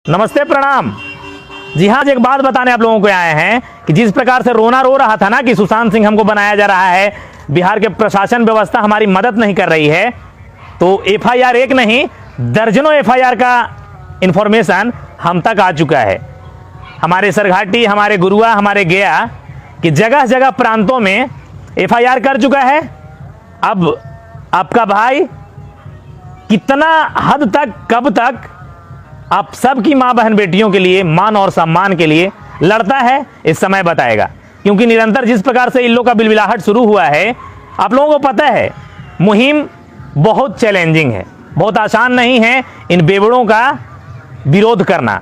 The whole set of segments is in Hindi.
नमस्ते, प्रणाम। जी हाँ, एक बात बताने आप लोगों को आए हैं कि जिस प्रकार से रोना रो रहा था ना कि सुशांत सिंह हमको बनाया जा रहा है, बिहार के प्रशासन व्यवस्था हमारी मदद नहीं कर रही है, तो एफआईआर एक नहीं दर्जनों एफआईआर का इंफॉर्मेशन हम तक आ चुका है। हमारे सरघाटी, हमारे गुरुआ, हमारे गया कि जगह जगह प्रांतों में एफआईआर कर चुका है। अब आपका भाई कितना हद तक, कब तक आप सबकी मां बहन बेटियों के लिए, मान और सम्मान के लिए लड़ता है, इस समय बताएगा। क्योंकि निरंतर जिस प्रकार से इन लोगों का बिलबिलाहट शुरू हुआ है, आप लोगों को पता है मुहिम बहुत चैलेंजिंग है, बहुत आसान नहीं है इन बेवड़ों का विरोध करना।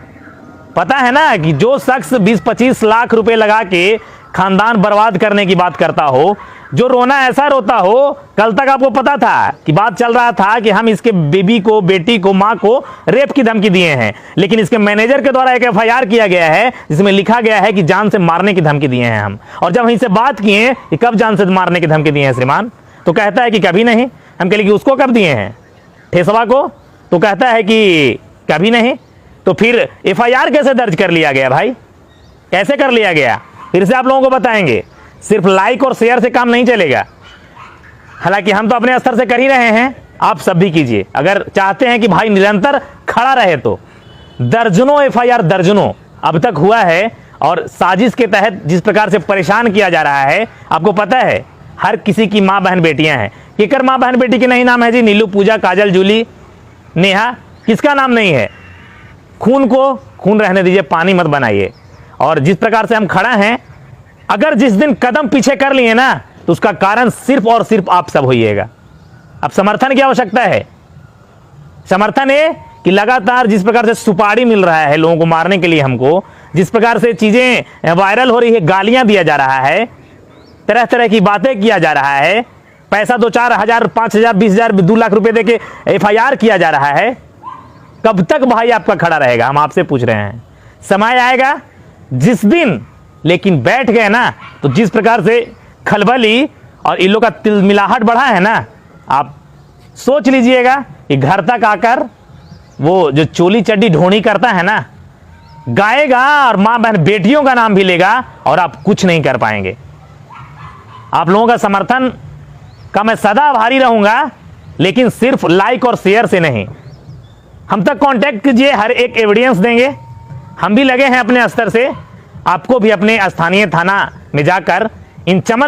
पता है ना कि जो शख्स 20-25 लाख रुपए लगा के खानदान बर्बाद करने की बात करता हो, जो रोना ऐसा रोता हो, कल तक आपको पता था कि बात चल रहा था कि हम इसके बेबी को, बेटी को, मां को रेप की धमकी दिए हैं, लेकिन इसके मैनेजर के द्वारा एक एफआईआर किया गया है जिसमें लिखा गया है कि जान से मारने की धमकी दिए हैं हम। और जब इनसे बात किए कि कब जान से मारने की धमकी दिए हैं श्रीमान, तो कहता है कि कभी नहीं। हम कह कि उसको कब दिए हैं, ठेसवा को? तो कहता है कि कभी नहीं। तो फिर एफआईआर कैसे दर्ज कर लिया गया भाई, कैसे कर लिया गया? फिर से आप लोगों को बताएंगे। सिर्फ लाइक और शेयर से काम नहीं चलेगा। हालांकि हम तो अपने स्तर से कर ही रहे हैं, आप सब भी कीजिए। अगर चाहते हैं कि भाई निरंतर खड़ा रहे तो दर्जनों एफआईआर, दर्जनों अब तक हुआ है। और साजिश के तहत जिस प्रकार से परेशान किया जा रहा है, आपको पता है हर किसी की मां बहन बेटियां हैं। केकर मां बहन बेटी के नहीं नाम है जी? नीलू, पूजा, काजल, जूली, नेहा, किसका नाम नहीं है? खून को खून रहने दीजिए, पानी मत बनाइए। और जिस प्रकार से हम खड़ा हैं, अगर जिस दिन कदम पीछे कर लिए ना, तो उसका कारण सिर्फ और सिर्फ आप सब होइएगा। अब समर्थन की आवश्यकता है। समर्थन है कि लगातार जिस प्रकार से सुपारी मिल रहा है लोगों को मारने के लिए, हमको जिस प्रकार से चीजें वायरल हो रही है, गालियां दिया जा रहा है, तरह तरह की बातें किया जा रहा है, पैसा 2-4 हजार, 5 हजार, 20 हजार, 2 लाख रुपए देके एफआईआर किया जा रहा है। कब तक भाई आपका खड़ा रहेगा, हम आपसे पूछ रहे हैं। समय आएगा जिस दिन लेकिन बैठ गए ना, तो जिस प्रकार से खलबली और इन लोग का तिलमिलाहट बढ़ा है ना, आप सोच लीजिएगा कि घर तक आकर वो जो चोली चड्डी ढोनी करता है ना, गाएगा और मां बहन बेटियों का नाम भी लेगा और आप कुछ नहीं कर पाएंगे। आप लोगों का समर्थन का मैं सदा आभारी रहूंगा, लेकिन सिर्फ लाइक और शेयर से नहीं। हम तक कांटेक्ट कीजिए, हर एक एविडेंस देंगे। हम भी लगे हैं अपने स्तर से, आपको भी अपने स्थानीय थाना में जाकर इन चमन